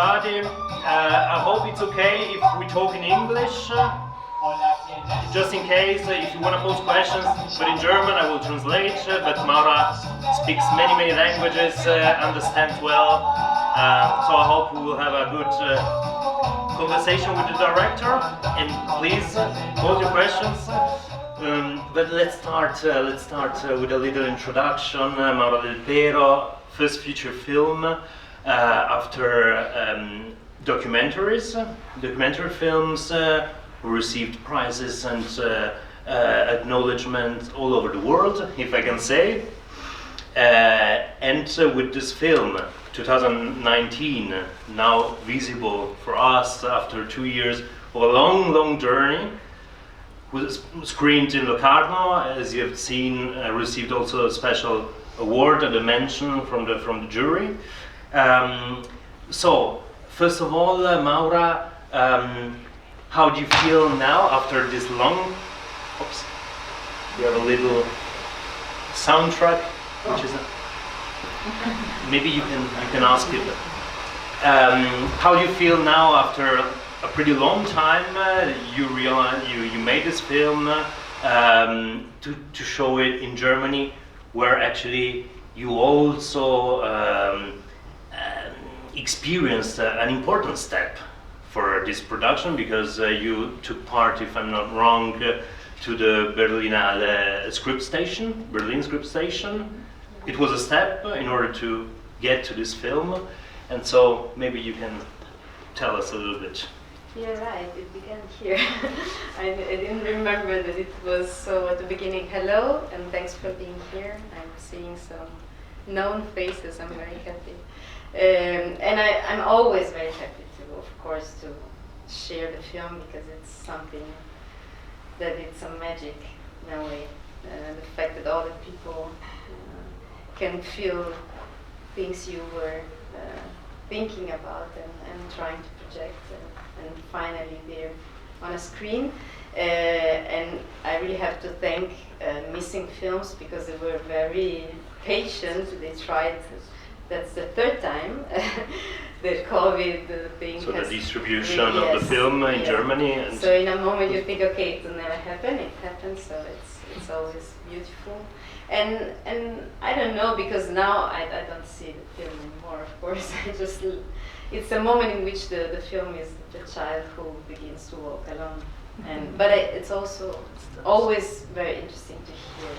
everybody. I hope it's okay if we talk in English. Just in case, if you want to pose questions, but in German I will translate. But Maura speaks many languages, understands well. So I hope we will have a good conversation with the director. And please pose your questions. But let's start with a little introduction. Maura Delpero, first feature film after documentary films who received prizes and acknowledgement all over the world, if I can say. And with this film, 2019, now visible for us after 2 years of a long journey, was screened in Locarno, as you have seen, received also a special award and a mention from the jury. So, first of all, Maura, how do you feel now after this long? Oops, we have a little soundtrack, which is maybe you can ask it. How do you feel now after a pretty long time? You realize you made this film to show it in Germany, where actually you also experienced an important step for this production, because you took part, if I'm not wrong, to the Berlin script station. It was a step in order to get to this film, and so maybe you can tell us a little bit. You're right, it began here. I didn't remember that it was so at the beginning. Hello, and thanks for being here. I'm seeing some known faces, I'm very happy. And I'm always very happy to, of course, to share the film, because it's something that it's some magic in a way. The fact that all the people can feel things you were thinking about and trying to project, and finally they're on a screen. And I really have to thank Missing Films, because they were very patient. They tried. That's the third time the COVID thing. So has the distribution of the film in Germany. And so in a moment you think, okay, it will never happen. It happens. So it's always beautiful. And I don't know, because now I don't see the film anymore. Of course, it's a moment in which the film is the child who begins to walk alone. But it's also always very interesting to hear.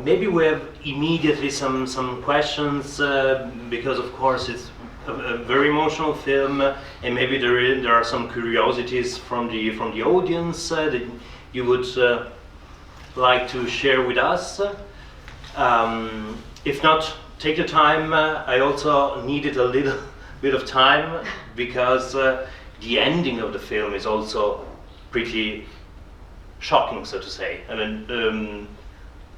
Maybe we have immediately some questions, because of course it's a very emotional film, and maybe there are some curiosities from the audience that you would like to share with us. If not, take your time. I also needed a little bit of time, because the ending of the film is also pretty shocking, so to say. I mean,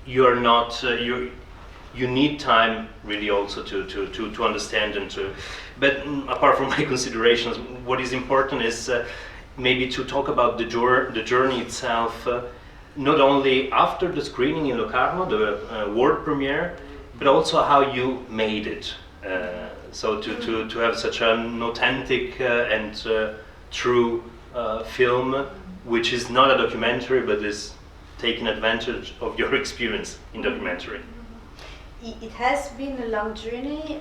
you're not you need time really also to understand and to. But apart from my considerations, what is important is maybe to talk about the journey itself, not only after the screening in Locarno, the world premiere, but also how you made it. So to have such an authentic and true film, which is not a documentary, but is taking advantage of your experience in documentary. It has been a long journey,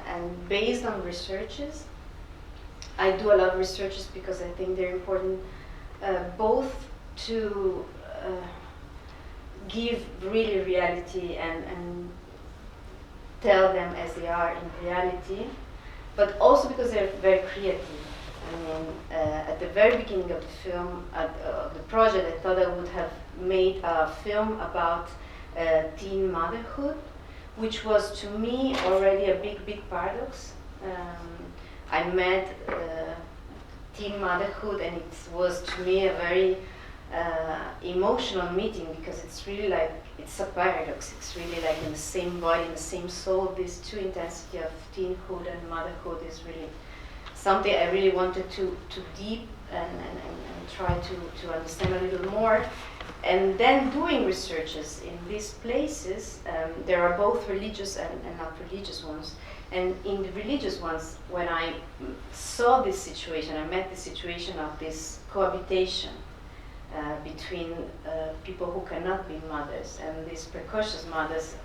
and based on researches. I do a lot of researches because I think they're important, both to give really reality and tell them as they are in reality, but also because they're very creative. I mean, at the very beginning of the film, of the project, I thought I would have made a film about teen motherhood, which was to me already a big paradox. I met teen motherhood, and it was to me a very emotional meeting, because it's really like, it's a paradox. It's really like in the same body, in the same soul. This two intensity of teenhood and motherhood is really something I really wanted to deep and try to understand a little more. And then doing researches in these places, there are both religious and not religious ones. And in the religious ones, when I saw this situation, I met the situation of this cohabitation between people who cannot be mothers and these precocious mothers.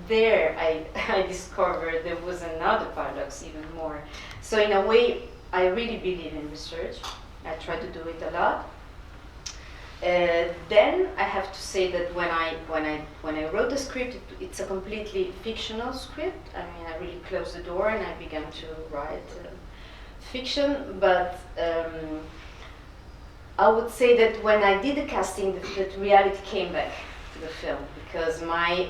There I discovered there was another paradox even more. So in a way, I really believe in research. I try to do it a lot. Then I have to say that when I wrote the script, it's a completely fictional script. I mean, I really closed the door and I began to write fiction. But I would say that when I did the casting, that reality came back to the film, because my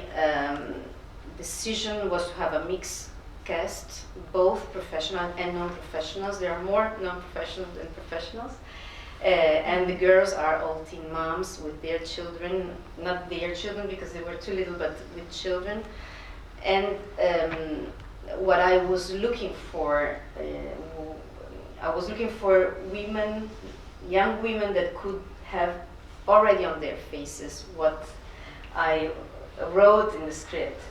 decision was to have a mixed cast, both professional and non-professionals. There are more non-professionals than professionals. And the girls are all teen moms with their children, not their children because they were too little, but with children. And what I was looking for, I was looking for women, young women that could have already on their faces what I wrote in the script.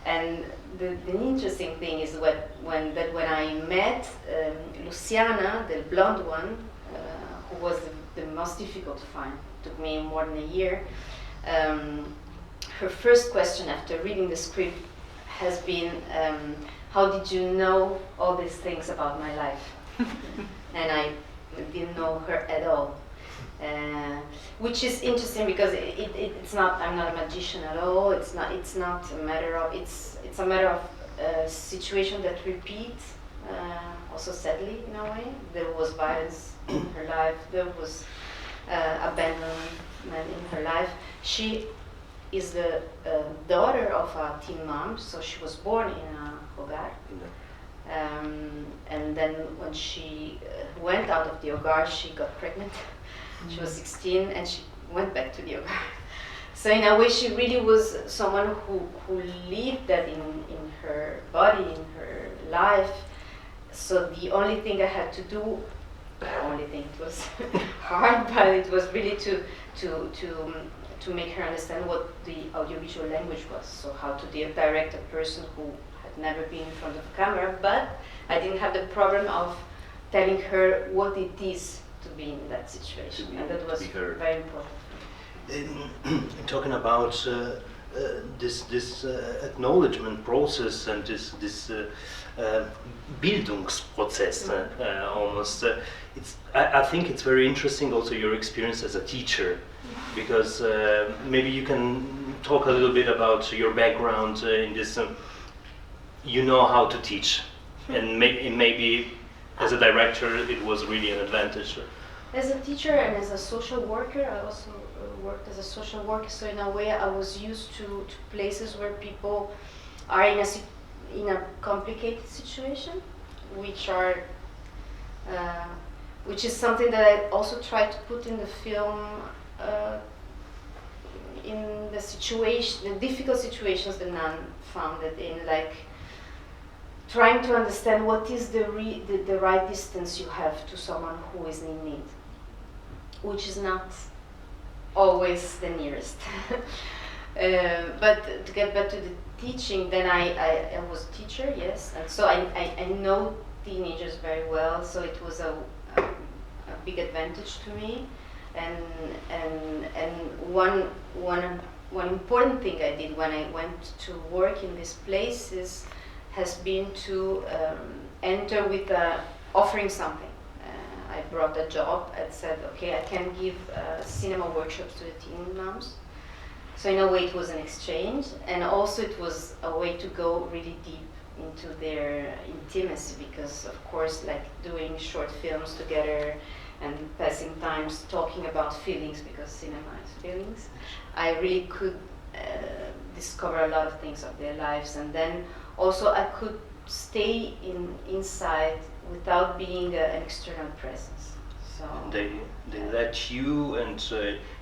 And the interesting thing is when I met Luciana, the blonde one, who was the most difficult to find, took me more than a year. Her first question after reading the script has been, how did you know all these things about my life? And I didn't know her at all. Which is interesting because it's not, I'm not a magician at all. It's not a matter of, it's a matter of situation that repeat, also sadly in a way. There was violence in her life, there was abandonment in her life. She is the daughter of a teen mom, so she was born in a hogar. And then when she went out of the hogar, she got pregnant. She was 16 and she went back to the hogar. So in a way, she really was someone who lived that in her body, in her life. So the only thing I had to do, it was hard, but it was really to make her understand what the audiovisual language was. So how to direct a person who had never been in front of a camera, but I didn't have the problem of telling her what it is to be in that situation, and that was very important. Talking about this acknowledgement process and this Bildungsprozess, almost. I think it's very interesting also your experience as a teacher, because maybe you can talk a little bit about your background in this. You know how to teach, and maybe as a director it was really an advantage. As a teacher and as a social worker, I also worked as a social worker, so in a way I was used to places where people are in a complicated situation, which is something that I also try to put in the film, in the difficult situations the nun found it in, like trying to understand what is the right distance you have to someone who is in need, which is not always the nearest. But to get back to the teaching, then I was a teacher, yes, and so I know teenagers very well, so it was a big advantage to me. And one important thing I did when I went to work in these places has been to enter with offering something. I brought a job and said, okay, I can give cinema workshops to the teen moms. So in a way it was an exchange, and also it was a way to go really deep into their intimacy, because of course, like doing short films together and passing times talking about feelings, because cinema is feelings, I really could discover a lot of things of their lives, and then also I could stay inside without being an external presence. So they let you, and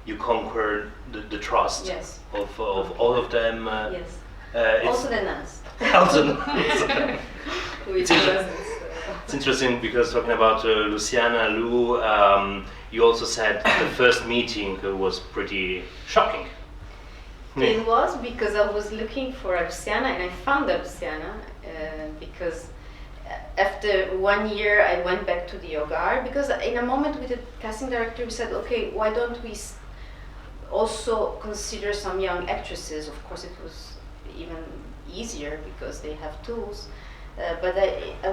you conquer the trust, yes, of all of them. Yes. Also the nuns. Also the nuns. It's interesting because talking about Luciana, Lou, you also said the first meeting was pretty shocking. It was because I was looking for a Luciana, and I found a Luciana because after 1 year I went back to the Hogar, because in a moment with the casting director we said, okay, why don't we also consider some young actresses? Of course it was even easier because they have tools, but I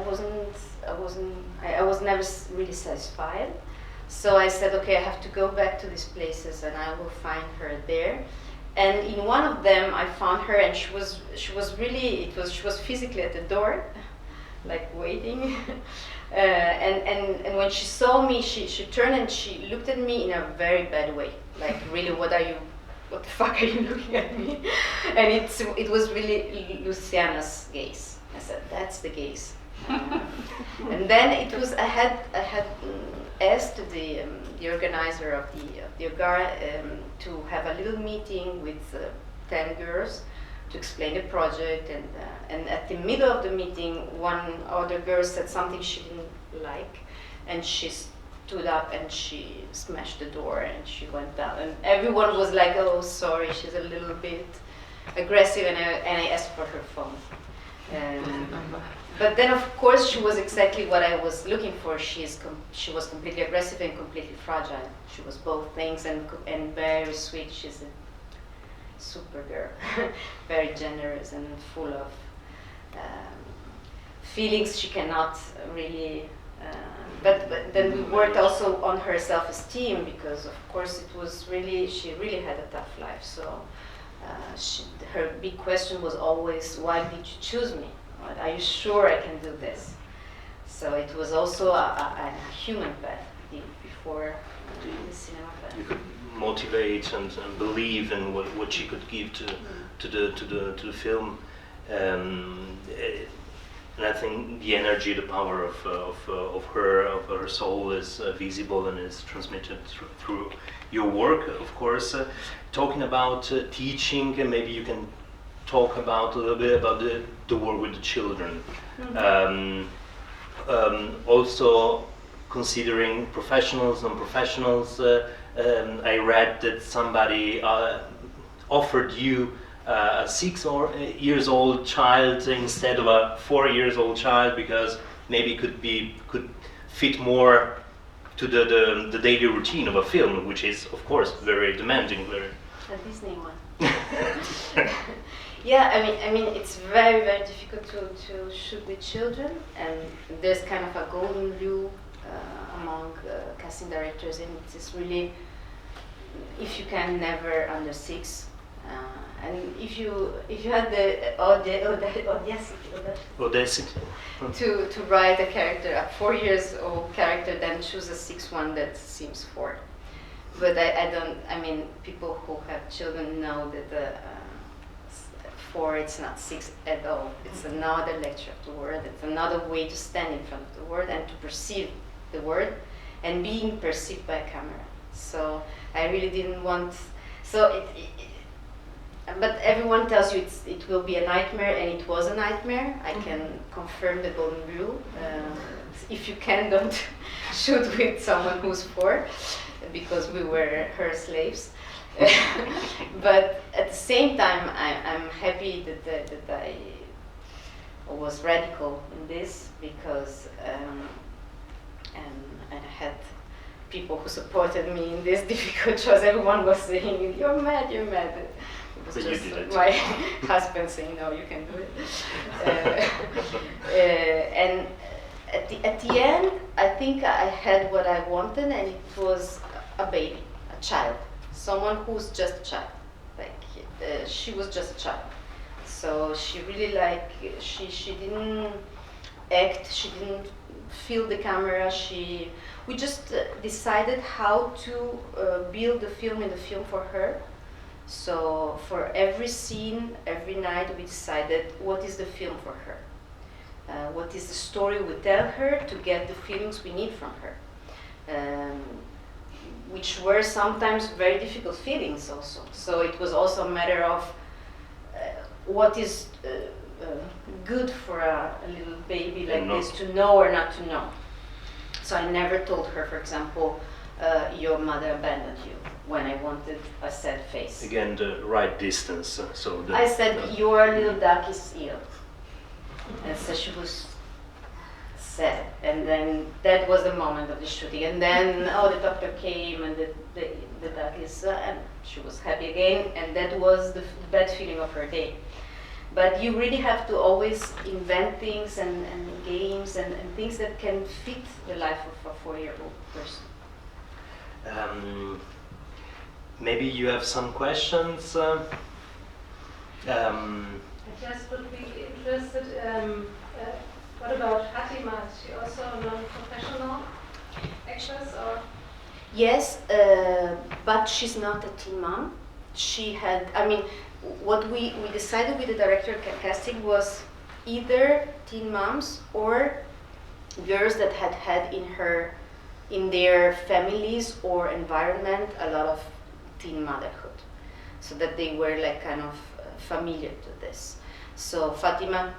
was never really satisfied. So I said, okay, I have to go back to these places and I will find her there. And in one of them I found her, and she was physically at the door, like waiting. And when she saw me, she turned and she looked at me in a very bad way, like, really, what the fuck are you looking at me? And it was really Luciana's gaze. I said, that's the gaze. And then I had asked the organizer of the Hogar to have a little meeting with 10 girls to explain the project, and at the middle of the meeting one other girl said something she didn't like, and she stood up and she smashed the door and she went down, and everyone was like, oh, sorry, she's a little bit aggressive, and I asked for her phone. But then, of course, she was exactly what I was looking for. She was completely aggressive and completely fragile. She was both things, and very sweet. She's a super girl, very generous and full of feelings she cannot really. But then we worked also on her self-esteem, because of course she really had a tough life. So her big question was always, why did you choose me? Are you sure I can do this? So it was also a human path before the cinema path. You could motivate and believe in what she could give to the film, and I think the energy, the power of her soul is visible and is transmitted through your work, of course. Talking about teaching, maybe you can talk about a little bit about the work with the children. Also considering professionals, non-professionals, I read that somebody offered you a 6 years old child instead of a 4 years old child, because maybe could fit more to the daily routine of a film, which is of course very demanding. A Disney one. Yeah, I mean, it's very, very difficult to shoot with children, and there's kind of a golden rule among casting directors, and it's really, if you can, never under 6, and if you had the audacity to write a character, a 4 years old character, then choose a 6 one that seems 4. But I mean, people who have children know that 4, it's not 6 at all. It's another lecture of the word. It's another way to stand in front of the word and to perceive the word and being perceived by a camera. So I really didn't want. But everyone tells you it will be a nightmare, and it was a nightmare. I can confirm the golden rule. If you can, don't shoot with someone who's 4, because we were her slaves. But at the same time, I'm happy that I was radical in this, because and I had people who supported me in this difficult choice. Everyone was saying, "You're mad, you're mad." It was but just my husband saying, "No, you can do it." And at the end, I think I had what I wanted, and it was a baby, a child. Someone who's just a child, she was just a child. So she really she didn't act, she didn't feel the camera. We just decided how to build the film in the film for her. So for every scene, every night, we decided what is the film for her, what is the story we tell her to get the feelings we need from her. Which were sometimes very difficult feelings also. So it was also a matter of what is good for a little baby like this to know or not to know. So I never told her, for example, your mother abandoned you, when I wanted a sad face. Again, the right distance. So I said, your little duck is ill. And so she was sad. And then that was the moment of the shooting. And then, the doctor came and the duck is, and she was happy again. And that was the bad feeling of her day. But you really have to always invent things and games and things that can fit the life of a 4-year-old person. Maybe you have some questions? I just would be interested, what about Fatima? Is she also a non-professional actress? Or? Yes, but she's not a teen mom. She had, what we decided with the director casting was either teen moms or girls that had in their families or environment a lot of teen motherhood, so that they were like kind of familiar to this. So Fatima,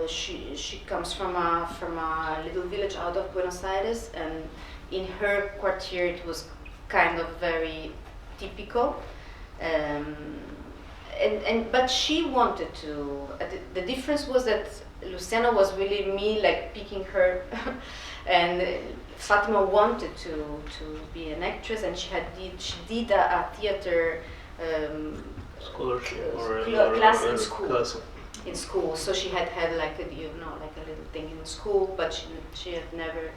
she comes from a little village out of Buenos Aires, and in her quartier it was kind of very typical. But she wanted to. The difference was that Luciana was really me, like picking her, and Fatima wanted to be an actress, and she did a theater scholarship or class in school. Class. In school, so she had like a little thing in school, but she had never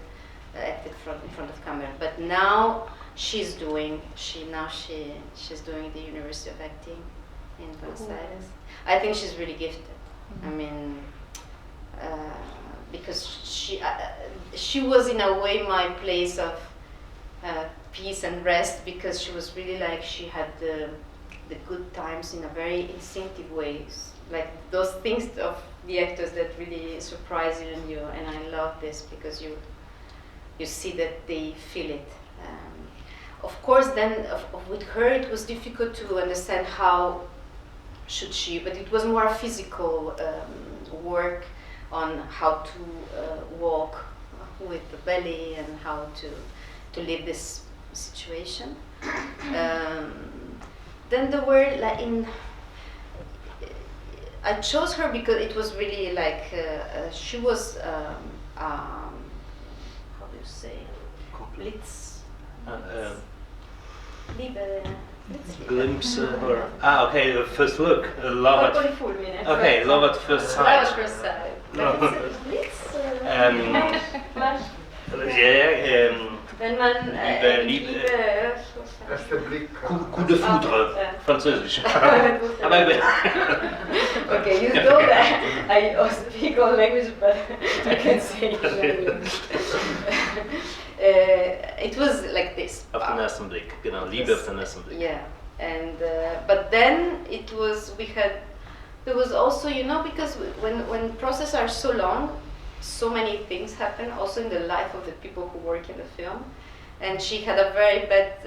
acted in front of camera. But now she's doing the University of Acting in Buenos Aires. I think she's really gifted. Because she was in a way my place of peace and rest, because she was really like, she had the good times in a very instinctive ways, like those things of the actors that really surprise you, and I love this because you see that they feel it. Of course, then with her it was difficult to understand how should she, but it was more physical work on how to walk with the belly and how to live this situation. Then there were I chose her because it was really like she was how do you say, Blitz, Liebe. Glimpse or okay, the first look, love at love at first sight. Love at first sight. Blitz. Wenn man Liebe. Erster Blick. Coup de foudre, Französisch. Aber okay, you know that I also speak all language, but I can say it. It was like this. Auf den ersten Blick, genau, Liebe auf den ersten Blick. Yeah, and but then there was also, because when processes are so long, so many things happen also in the life of the people who work in the film. And she had a very bad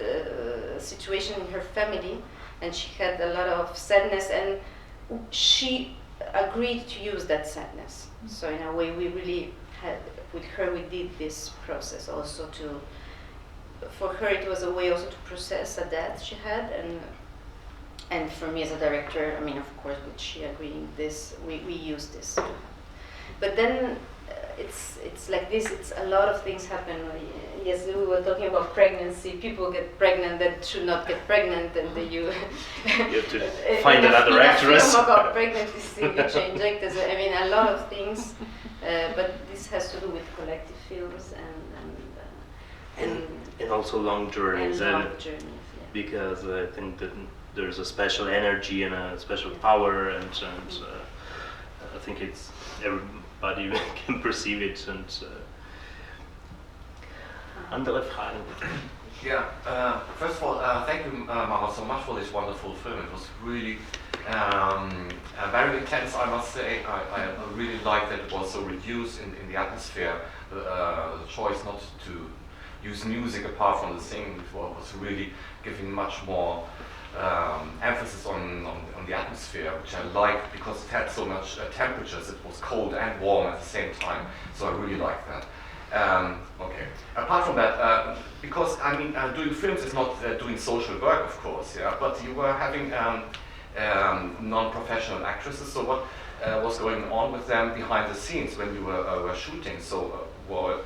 situation in her family, and she had a lot of sadness, and she agreed to use that sadness. So in a way, we really had, with her, we did this process also for her it was a way also to process a death she had, and for me as a director, of course, with she agreeing this, we used this. But then it's like this, it's a lot of things happen. Yes, we were talking about pregnancy, people get pregnant that should not get pregnant, and you have to find another actress. Film about pregnancy, you change actors, a lot of things, but this has to do with collective films and also long journeys, yeah. Because I think that there's a special energy and a special power, and I think it's everybody can perceive it. And andere Fragen. Yeah, first of all, thank you, Maura, so much for this wonderful film. It was really very intense, I must say. I really liked that it was so reduced in the atmosphere. The choice not to use music apart from the singing was really giving much more emphasis on the atmosphere, which I liked because it had so much temperatures. It was cold and warm at the same time, so I really liked that. Okay. Apart from that, because I mean, doing films is not doing social work, of course, yeah. But you were having non-professional actresses. So what was going on with them behind the scenes when you were shooting? So were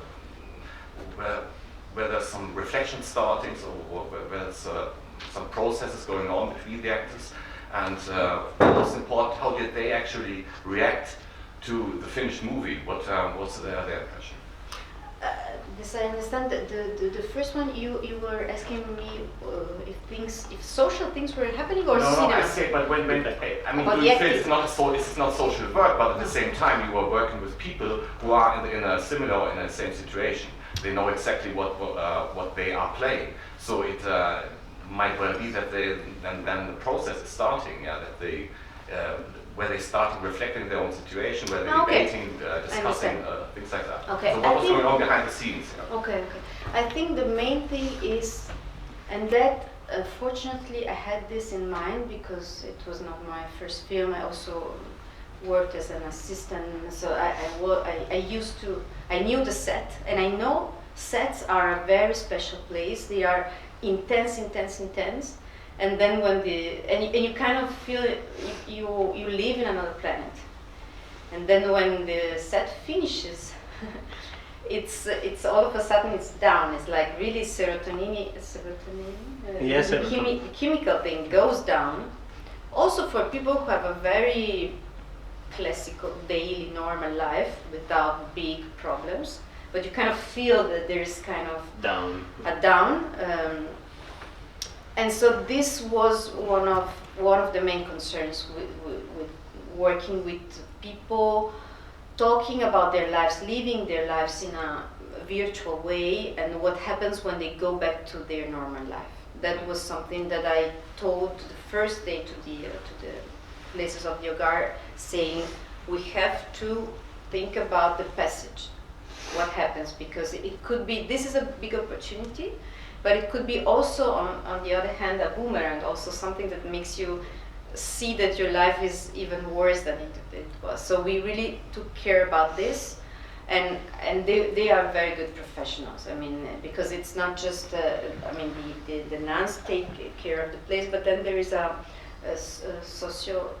there some reflection starting, or were there some processes going on between the actors? And most important, how did they actually react to the finished movie? What was their impression? This I understand. The first one you were asking me if social things were happening or cinema. No, I say, but when I mean, About doing films, it's not social work, but at the same time, you are working with people who are in a similar, in the same situation. They know exactly what they are playing. So it might well be that then the process is starting. Yeah, that they where they start reflecting their own situation, where they're debating, discussing things like that. Okay. So what was going on behind the scenes? Yeah? Okay. I think the main thing is, and that fortunately I had this in mind because it was not my first film. I also worked as an assistant, so I knew the set, and I know sets are a very special place. They are intense, and then when and you kind of feel you live in another planet, and then when the set finishes, it's all of a sudden it's down. It's like really serotonin, Yes, chemical thing goes down. Also for people who have a very classical daily normal life without big problems, but you kind of feel that there is kind of a down. And so this was one of the main concerns with working with people, talking about their lives, living their lives in a virtual way, and what happens when they go back to their normal life. That was something that I told the first day to the places of the Hogar, saying we have to think about the passage, what happens, because it could be, this is a big opportunity, but it could be also, on the other hand, a boomerang, also something that makes you see that your life is even worse than it was. So we really took care about this, and they are very good professionals. I mean, because it's not just, I mean, the nuns take care of the place, but then there is a socio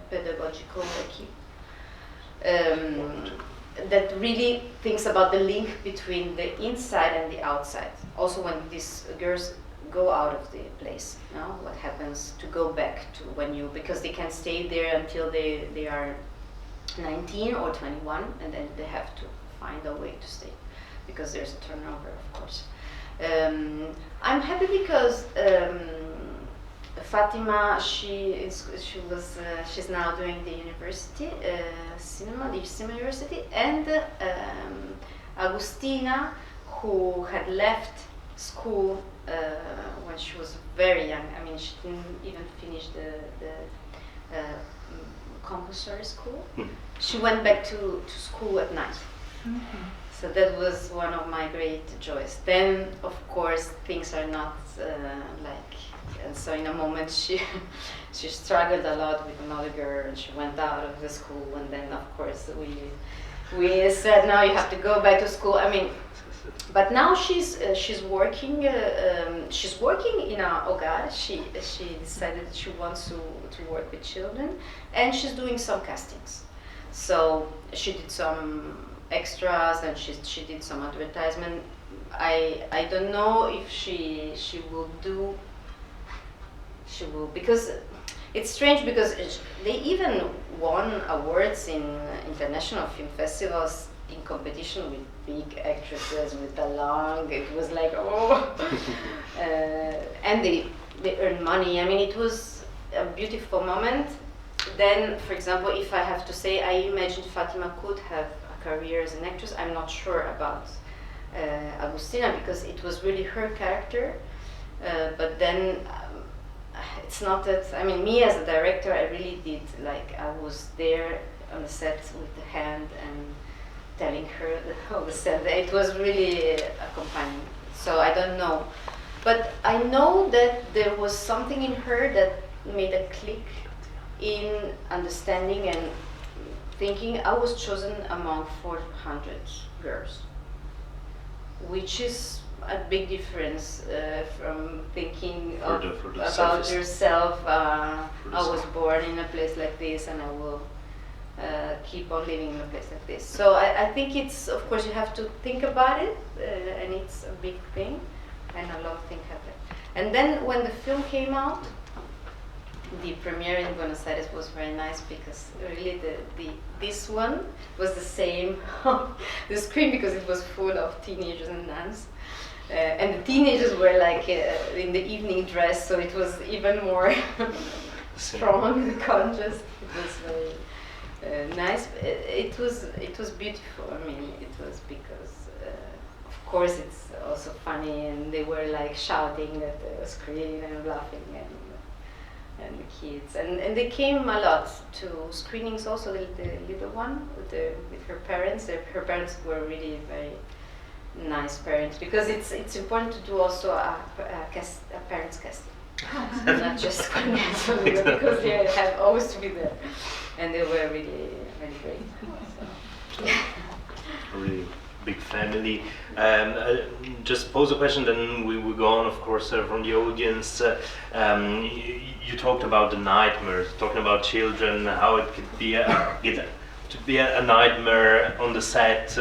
pedagogical equipe that really thinks about the link between the inside and the outside. Also, when these girls go out of the place, you know, what happens to go back to when you, because they can stay there until they are 19 or 21, and then they have to find a way to stay, because there's a turnover, of course. I'm happy because Fatima, she's now doing the university, the cinema university, and Agustina, who had left school when she was very young. I mean, she didn't even finish the compulsory school. She went back to school at night. So that was one of my great joys. Then, of course, things are not like, and so in a moment she struggled a lot with another girl, and she went out of the school, and then of course we said, now you have to go back to school. I mean, but now she's working in a hogar. She decided that she wants to work with children, and she's doing some castings. So she did some extras, and she did some advertisement. I don't know if she will do. She will, because it's strange, because they even won awards in international film festivals in competition with big actresses with a long. It was like, oh, and they earn money. I mean, it was a beautiful moment. Then, for example, if I have to say, I imagine Fatima could have a career as an actress. I'm not sure about Agustina, because it was really her character. But then it's not that, I mean, me as a director, I really did, like, I was there on the set with the hand and telling her all the set. It was really accompanying. So I don't know. But I know that there was something in her that made a click in understanding and thinking. I was chosen among 400 girls. which is a big difference from thinking For the about self-esteem. yourself. For the I was self. born in a place like this, and I will keep on living in a place like this. So I think it's, of course, you have to think about it, and it's a big thing, and a lot of things happen. And then when the film came out, the premiere in Buenos Aires was very nice because really this one was the same on the screen because it was full of teenagers and nuns. And the teenagers were like in the evening dress, so it was even more strong, conscious. It was very nice. It was beautiful. I mean, it was because, of course, it's also funny, and they were like shouting at the screen and laughing, and the kids, and they came a lot to screenings. Also, the little one with her parents. Her parents were really very nice parents, because it's important to do also a parents casting, not just financial, because they have always to be there, and they were really really great. So. Really big family. Just pose a question, then we will go on, of course, from the audience. You talked about the nightmares, talking about children, how it could be a nightmare on the set.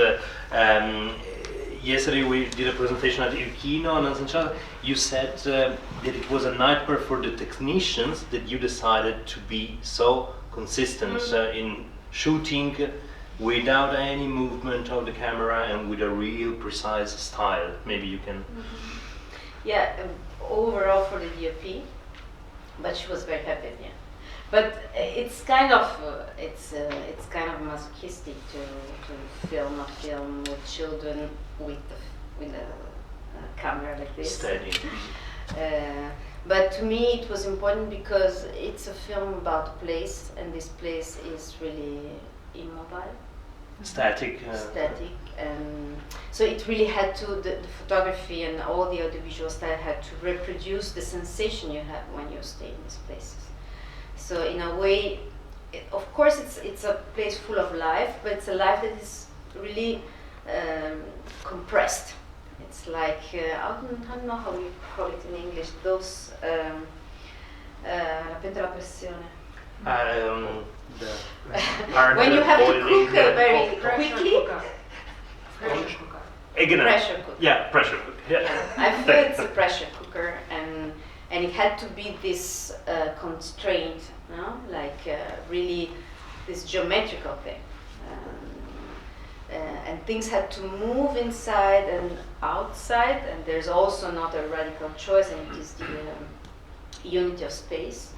Yesterday we did a presentation at Kino, and you said that it was a nightmare for the technicians that you decided to be so consistent in shooting without any movement of the camera and with a real precise style. Maybe you can. Yeah, overall for the DOP, but she was very happy. Yeah, but it's kind of masochistic to film a film with children with a camera like this. Steady. But to me it was important because it's a film about a place, and this place is really immobile. Static. Static, and so it really had to, the photography and all the audiovisual style had to reproduce the sensation you have when you stay in these places. So in a way, of course it's a place full of life, but it's a life that is really compressed. It's like, I don't know how you call it in English, those, la pentola a pressione. When you have to cook very quickly. Pressure cooker. Yeah, pressure cooker. Yeah. I feel it's a pressure cooker, and it had to be this constraint, no? Like really this geometrical thing. And things had to move inside and outside, and there's also not a radical choice, and it is the unity of space.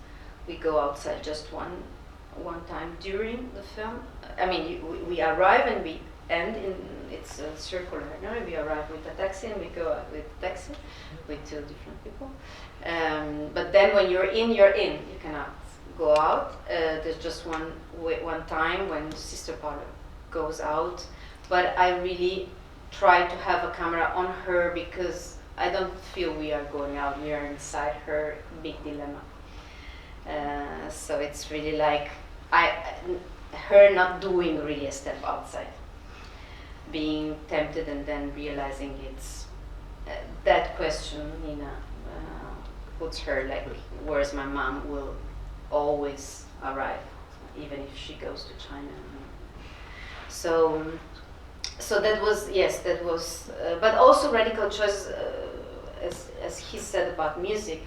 We go outside just one time during the film. I mean, we arrive and we end in, it's circular. No? We arrive with a taxi and we go out with a taxi with two different people. But then when you're in, you're in. You cannot go out. There's just one time when Sister Paula goes out. But I really try to have a camera on her because I don't feel we are going out. We are inside her big dilemma. So it's really like her not doing really a step outside, being tempted and then realizing it's that question Nina puts her like, where's my mom, will always arrive, even if she goes to China. So that was, yes, that was, but also radical choice. As he said about music,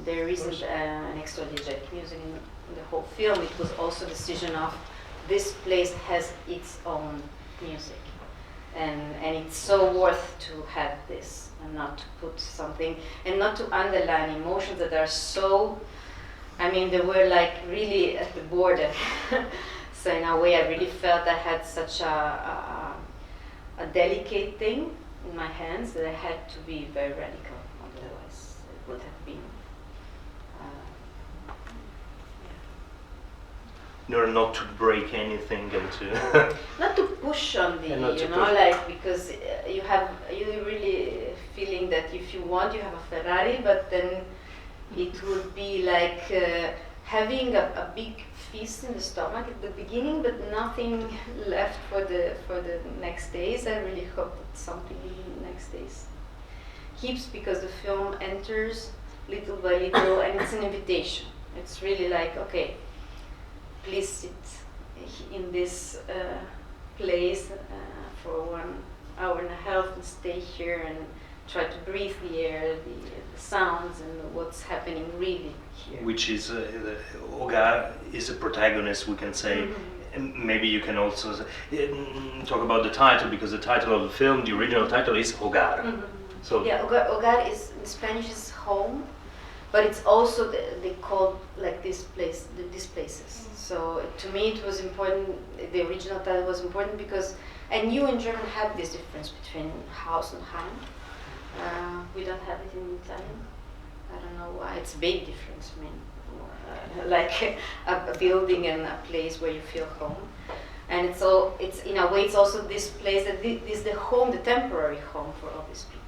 there isn't an extra-diegetic music in the whole film. It was also a decision of this place has its own music, and it's so worth to have this and not to put something and not to underline emotions that are so, I mean, they were like really at the border. So in a way I really felt I had such a delicate thing in my hands that I had to be very radical, otherwise it would have been in order not to break anything and to not to push on the, you know, like, because you really feeling that if you want you have a Ferrari, but then it would be like having a big feast in the stomach at the beginning, but nothing left for the next days. I really hope that something in the next days keeps, because the film enters little by little, and it's an invitation. It's really like, okay, please sit in this place for 1 hour and a half and stay here and try to breathe the air, the sounds, and what's happening really here. Which is, Hogar is a protagonist, we can say. And maybe you can also talk about the title, because the title of the film, the original title is Hogar. So yeah, Hogar is, in Spanish, is home, but it's also they call like these places. So to me it was important. The original title was important because I knew in German had this difference between house and Heim. We don't have it in Italian. I don't know why. It's a big difference. I mean, like a building and a place where you feel home. And it's in a way it's also this place that is the home, the temporary home for all these people.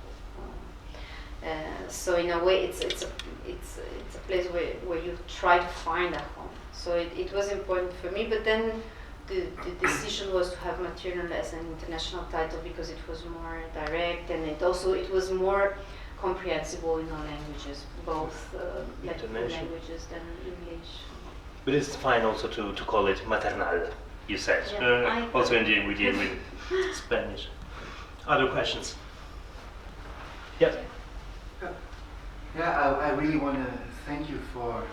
So in a way it's a place where you try to find a home. So it was important for me. But then the decision was to have Maternal as an international title because it was more direct, and it was more comprehensible in all languages, both Latin languages than English. But it's fine also to call it Maternal, you said. Yeah, Also we deal with Spanish. Other questions? Yeah. Yeah, I really want to thank you for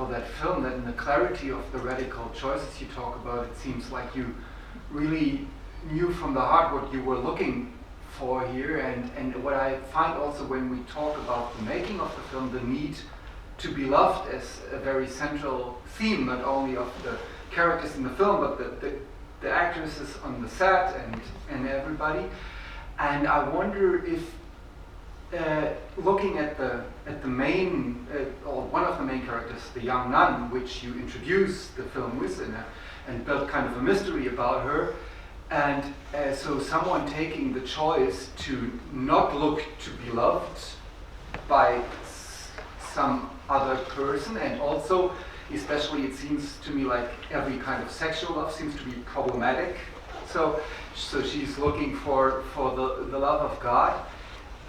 that film, and the clarity of the radical choices you talk about. It seems like you really knew from the heart what you were looking for here, and what I find also when we talk about the making of the film, the need to be loved as a very central theme, not only of the characters in the film, but the actresses on the set and everybody. And I wonder if looking at the main, or one of the main characters, the young nun, which you introduce the film with, and built kind of a mystery about her, and so someone taking the choice to not look to be loved by some other person, and also, especially it seems to me like every kind of sexual love seems to be problematic. So she's looking for the love of God.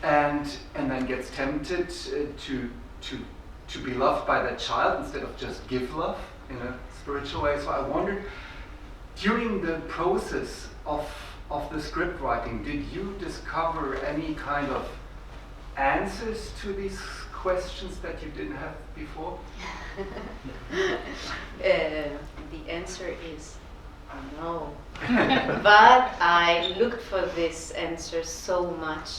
And then gets tempted to be loved by that child instead of just give love in a spiritual way. So I wondered, during the process of the script writing, did you discover any kind of answers to these questions that you didn't have before? The answer is no. But I looked for this answer so much.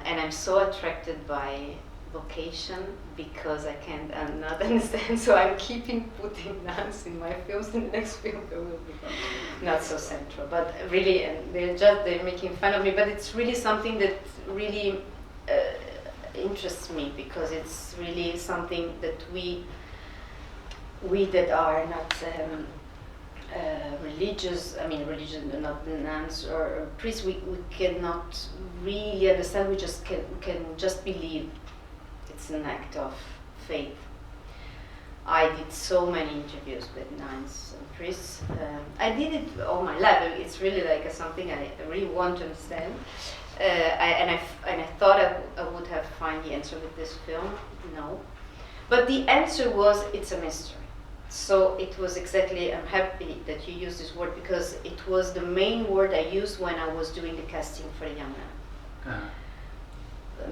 And I'm so attracted by vocation because I can't not understand. So I'm keeping putting nuns in my films. In the next film, they will be not so central, but really, and they're making fun of me. But it's really something that really interests me, because it's really something that we that are not. Religious, not nuns or priests, we cannot really understand. We just can just believe. It's an act of faith. I did so many interviews with nuns and priests. I did it all my life. It's really like something I really want to understand. I thought I would have found the answer with this film. No, but the answer was it's a mystery. So it was exactly, I'm happy that you used this word, because it was the main word I used when I was doing the casting for the young man.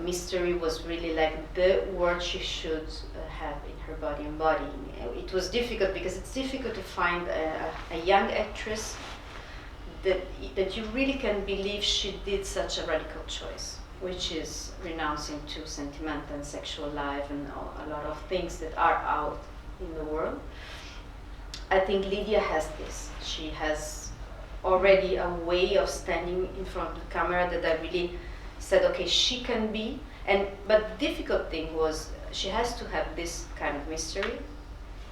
Mystery was really like the word she should have in her body and body. It was difficult because it's difficult to find a young actress that you really can believe she did such a radical choice, which is renouncing to sentimental and sexual life and a lot of things that are out in the world. I think Lydia has this. She has already a way of standing in front of the camera that I really said, okay, she can be. But the difficult thing was she has to have this kind of mystery.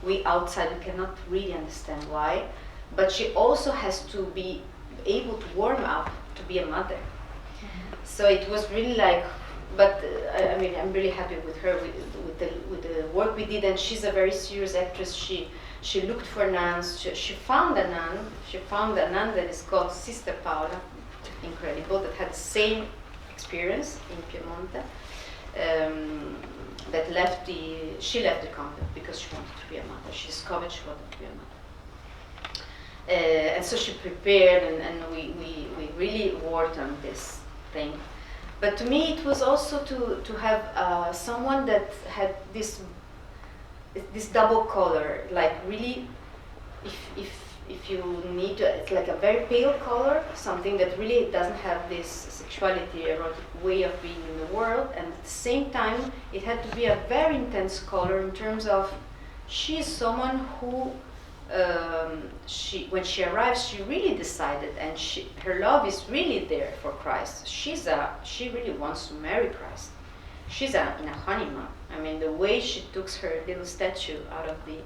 We outside, we cannot really understand why, but she also has to be able to warm up to be a mother. So it was really like, but I mean, I'm really happy with her, with the work we did, and she's a very serious actress. She looked for nuns. She found a nun. She found a nun that is called Sister Paola, incredible, that had the same experience in Piemonte. She left the convent because she wanted to be a mother. She discovered she wanted to be a mother. And so she prepared, and we really worked on this thing. But to me, it was also to have someone that had this double color, like really, if you need to, it's like a very pale color, something that really doesn't have this sexuality, erotic way of being in the world, and at the same time, it had to be a very intense color in terms of she's someone who, when she arrives, she really decided, and her love is really there for Christ. She really wants to marry Christ. She's in a honeymoon. I mean, the way she took her little statue out of the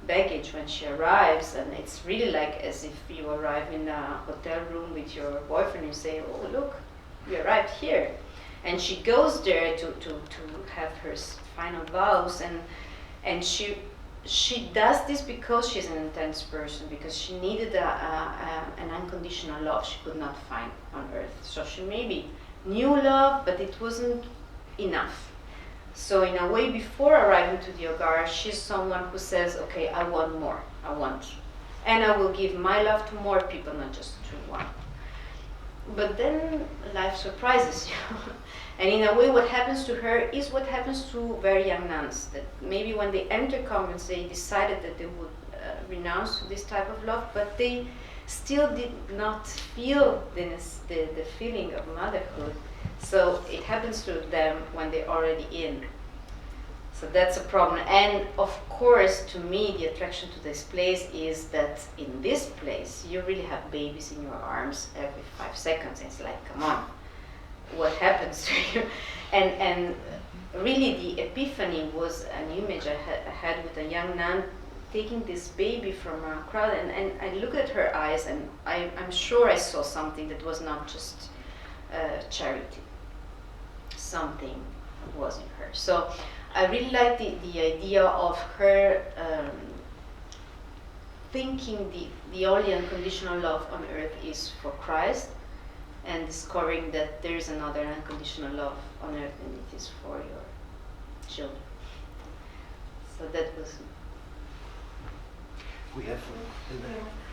baggage when she arrives, and it's really like as if you arrive in a hotel room with your boyfriend, you say, oh look, we arrived here. And she goes there to have her final vows, and she does this because she's an intense person, because she needed an unconditional love she could not find on earth. So she maybe knew love, but it wasn't enough. So in a way, before arriving to the Ogara, she's someone who says, okay, I want more, and I will give my love to more people, not just to one. But then life surprises you. And in a way, what happens to her is what happens to very young nuns, that maybe when they enter convents, they decided that they would renounce this type of love, but they still did not feel the feeling of motherhood. So it happens to them when they're already in. So that's a problem. And of course, to me, the attraction to this place is that in this place, you really have babies in your arms every 5 seconds. It's like, come on, what happens to you? And really the epiphany was an image I had with a young nun taking this baby from a crowd, and I looked at her eyes, and I'm sure I saw something that was not just charity. Something was in her. So I really like the idea of her thinking the only unconditional love on earth is for Christ, and discovering that there is another unconditional love on earth, and it is for your children. So that was. We have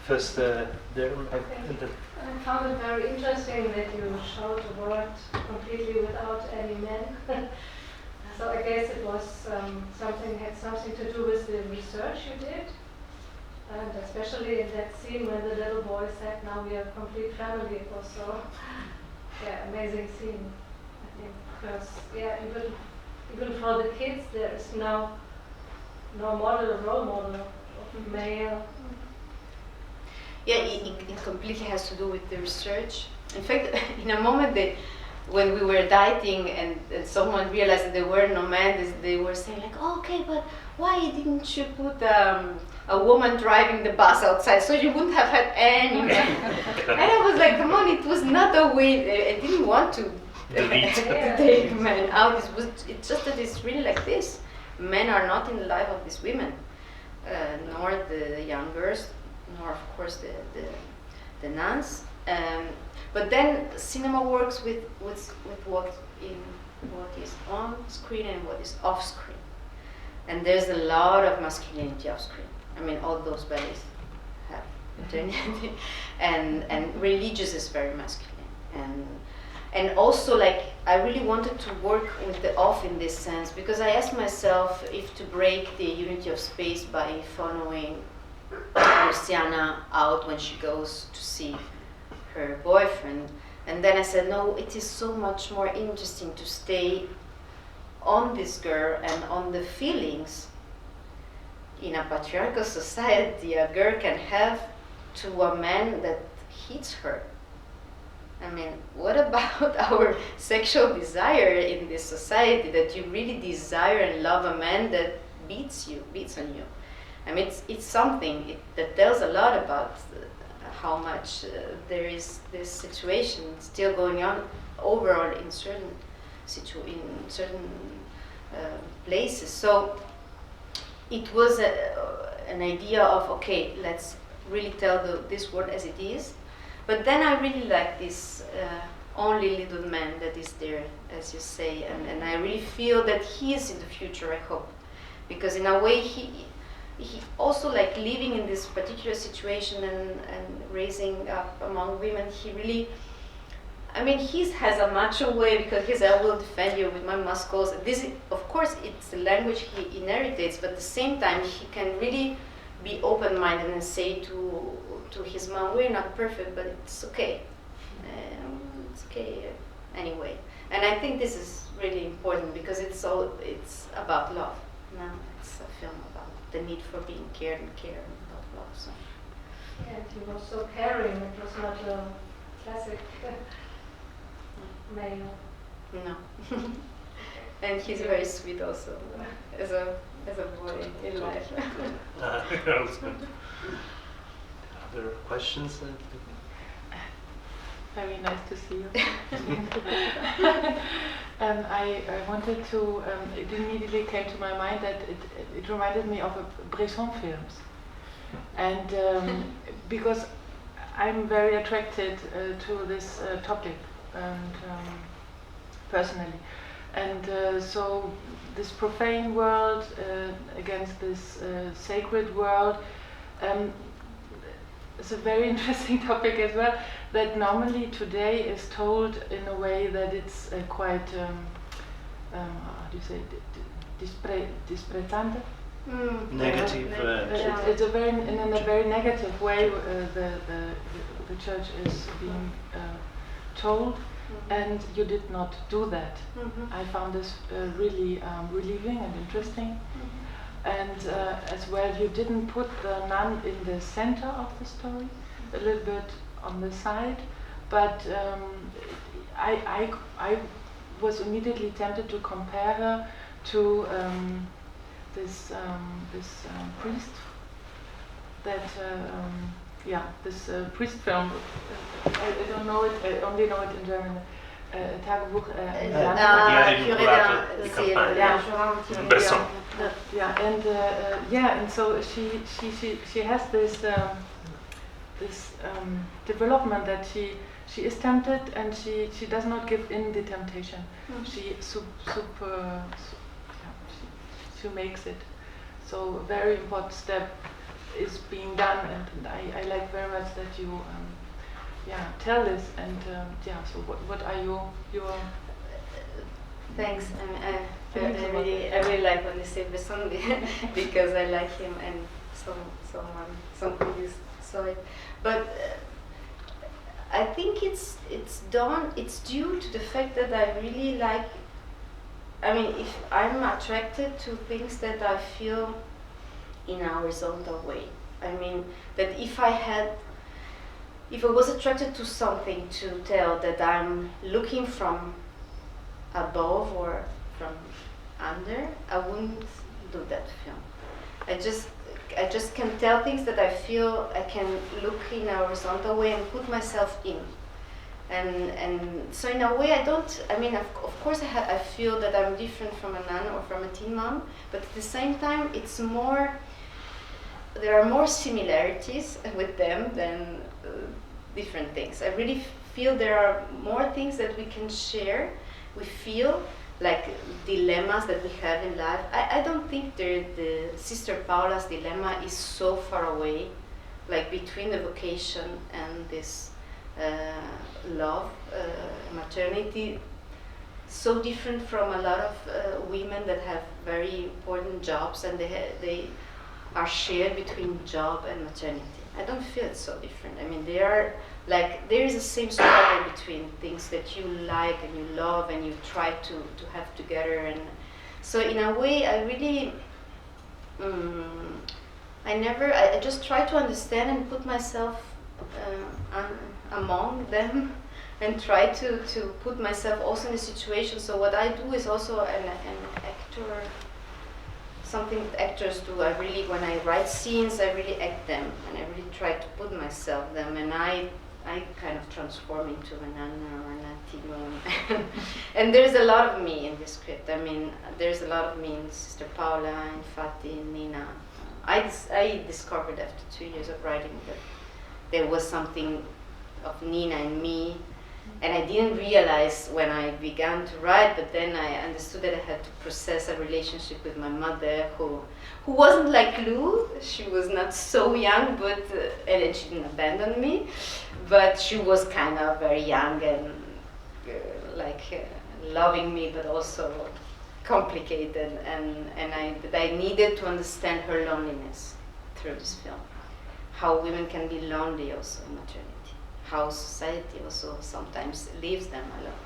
first there. I found it very interesting that you showed the world completely without any men. So I guess it was had something to do with the research you did, and especially in that scene when the little boy said, "Now we are a complete family." It was so amazing scene, I think, because even for the kids there is no role model of male. Yeah, it completely has to do with the research. In fact, in a moment when we were dieting and someone realized that there were no men, they were saying like, oh, okay, but why didn't you put a woman driving the bus outside so you wouldn't have had any men? And I was like, come on, it was not a way, I didn't want to take men out. It's just that it's really like this. Men are not in the life of these women, nor the young girls, nor of course the nuns. But then cinema works with what is on screen and what is off screen. And there's a lot of masculinity off screen. I mean, all those ballets have maternity, and religious is very masculine. And also, like, I really wanted to work with the off in this sense, because I asked myself if to break the unity of space by following Luciana out when she goes to see her boyfriend. And then I said, no, it is so much more interesting to stay on this girl and on the feelings. In a patriarchal society, a girl can have to a man that hits her. I mean, what about our sexual desire in this society, that you really desire and love a man that beats on you? I mean, it's something that tells a lot about how much there is this situation still going on overall in certain in certain places. So it was an idea of, okay, let's really tell this world as it is. But then I really like this only little man that is there, as you say, and I really feel that he is in the future, I hope. Because in a way he also, like, living in this particular situation and raising up among women, he really, I mean, he has a macho way because he's, I will defend you with my muscles. This is, of course, it's the language he inherits, but at the same time he can really be open-minded and say to his mom, we're not perfect, but it's okay. It's okay anyway. And I think this is really important because it's about love. No, it's a film about the need for being cared and care and about love. So. Yeah, and he was so caring. It was not a classic male. No. And he's very sweet also, as a boy in life. Other questions? Very nice to see you. I wanted to, it immediately came to my mind that it reminded me of Bresson films. And because I'm very attracted to this topic, and personally. And so this profane world against this sacred world, it's a very interesting topic as well, that normally today is told in a way that it's quite, how do you say, disprezzante? Negative. It's a very, in a very negative way the church is being told, and you did not do that. I found this really relieving and interesting. And as well, you didn't put the nun in the center of the story, a little bit on the side, but I was immediately tempted to compare her to this priest that this priest film. I don't know it. I only know it in German. Tagebuch. And so she has this this development that she is tempted and she does not give in the temptation. She makes it. So a very important step is being done, and I like very much that you tell this, and so what are your thanks. I really like when you say Besson because I like him, and some people saw it, but I think it's due to the fact that I really like. I mean, if I'm attracted to things that I feel in a horizontal way. I mean, that if I was attracted to something to tell that I'm looking from above or from under, I wouldn't do that film. I just can tell things that I feel I can look in a horizontal way and put myself in. And so in a way of course I feel that I'm different from a nun or from a teen mom, but at the same time there are more similarities with them than different things. I really feel there are more things that we can share. We feel like dilemmas that we have in life. I don't think the Sister Paula's dilemma is so far away, like between the vocation and this love, maternity, so different from a lot of women that have very important jobs, and they are shared between job and maternity. I don't feel it's so different. I mean, there is the same struggle between things that you like and you love and you try to have together. And so in a way, I really, I just try to understand and put myself among them and try to put myself also in the situation. So what I do is also an actor, something that actors do. When I write scenes, I really act them, and I really try to put myself them, and I I kind of transform into a Nana or a Tino. And there's a lot of me in this script. I mean, there's a lot of me in Sister Paula, in Fati, in Nina. I discovered after 2 years of writing that there was something of Nina in me, and I didn't realize when I began to write, but then I understood that I had to process a relationship with my mother who wasn't like Lou. She was not so young, but and she didn't abandon me, but she was kind of very young and loving me, but also complicated, and I needed to understand her loneliness through this film. How women can be lonely also in maternity. How society also sometimes leaves them alone.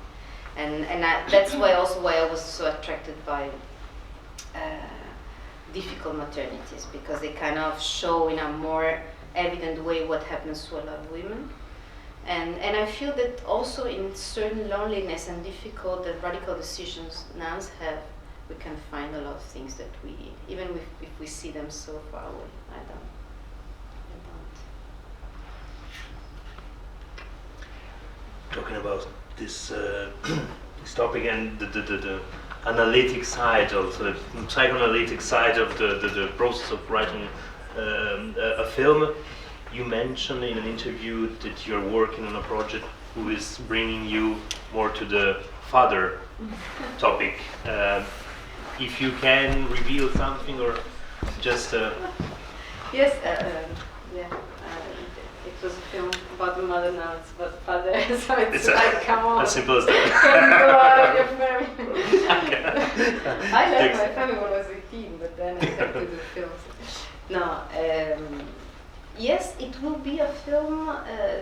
And that's why I was so attracted by difficult maternities, because they kind of show in a more evident way what happens to a lot of women. And I feel that also in certain loneliness and difficult and radical decisions nuns have, we can find a lot of things that we, even if we see them so far away, I don't. Talking about this this topic and the analytic side of the psychoanalytic side of the process of writing a film, you mentioned in an interview that you're working on a project who is bringing you more to the father topic. If you can reveal something or just yes, yeah. It was a film about the mother, now it's about father, so it's like, come on. As simple as that. Can you go out of your family? I left my family when I was 18, but then I had to do films. No, yes, it will be a film,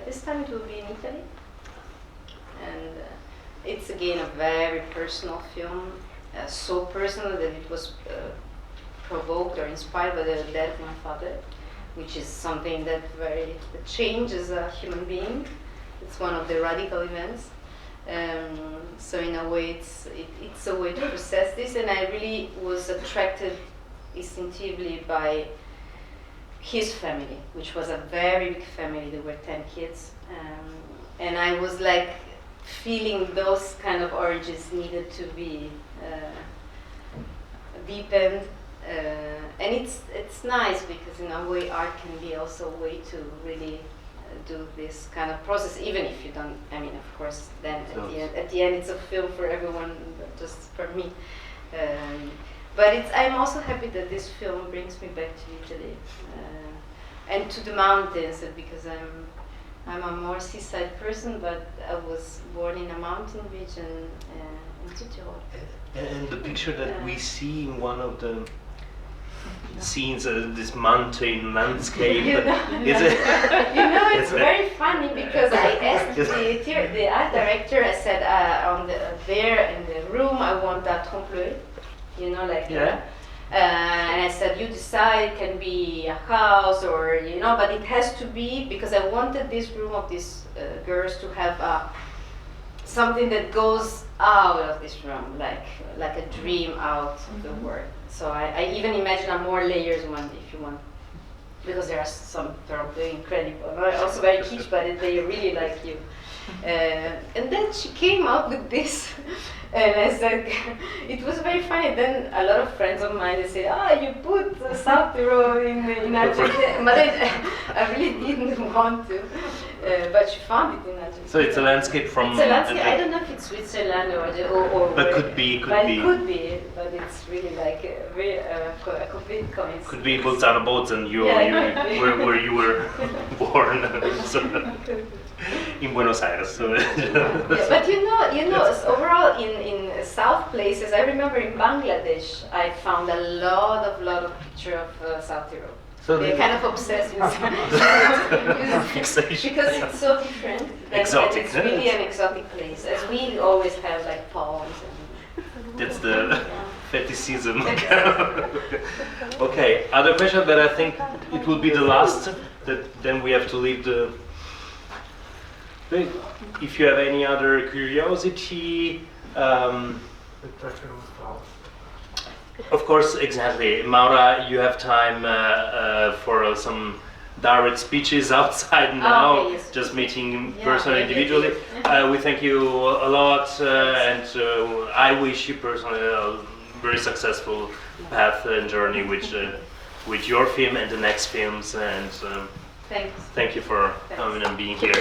this time it will be in Italy. And it's again a very personal film, so personal that it was provoked or inspired by the death of my father, which is something that changes a human being. It's one of the radical events. So in a way, it's a way to process this, and I really was attracted instinctively by his family, which was a very big family. There were 10 kids, and I was like feeling those kind of origins needed to be deepened. And it's nice because in a way art can be also a way to really do this kind of process, even if you don't. I mean, of course, then at the end it's a film for everyone, not just for me. But I'm also happy that this film brings me back to Italy and to the mountains, because I'm a more seaside person, but I was born in a mountain region in Tyrol. And the picture that we see in one of the scenes, this mountain landscape, it's very funny because I asked the art director. I said there in the room I want that trompe-l'œil, and I said, you decide, can be a house or but it has to be, because I wanted this room of these girls to have something that goes out of this room, like a dream out of the world. So I even imagine a more layers one, if you want, because there are some probably incredible, also very kitsch, but they really like you. And then she came up with this, and I said, it was very funny. Then a lot of friends of mine, they said, you put South Tyrol in Argentina, but I really didn't want to. But she found it in Argentina. So it's a landscape from. It's a landscape. I don't know if it's Switzerland or but could be. But it's really like a complete coincidence. Could be Bolzano boats and where you were born. In Buenos Aires. So. But overall in South places, I remember in Bangladesh, I found a lot of pictures of South Tyrol. So they're kind of obsessed with fixation. Because it's so different. Exotic. It's really an exotic place, as we always have like palms. That's the fetishism. Okay, other question, but I think it will be the last. That then we have to leave the. If you have any other curiosity. Of course, exactly. Maura, you have time for some direct speeches outside now, okay, yes. just meeting Yeah, personally, yes, individually. yes. We thank you a lot, and I wish you personally a very successful path and journey with your film and the next films. And Thanks. thank you for Thanks. coming and being here.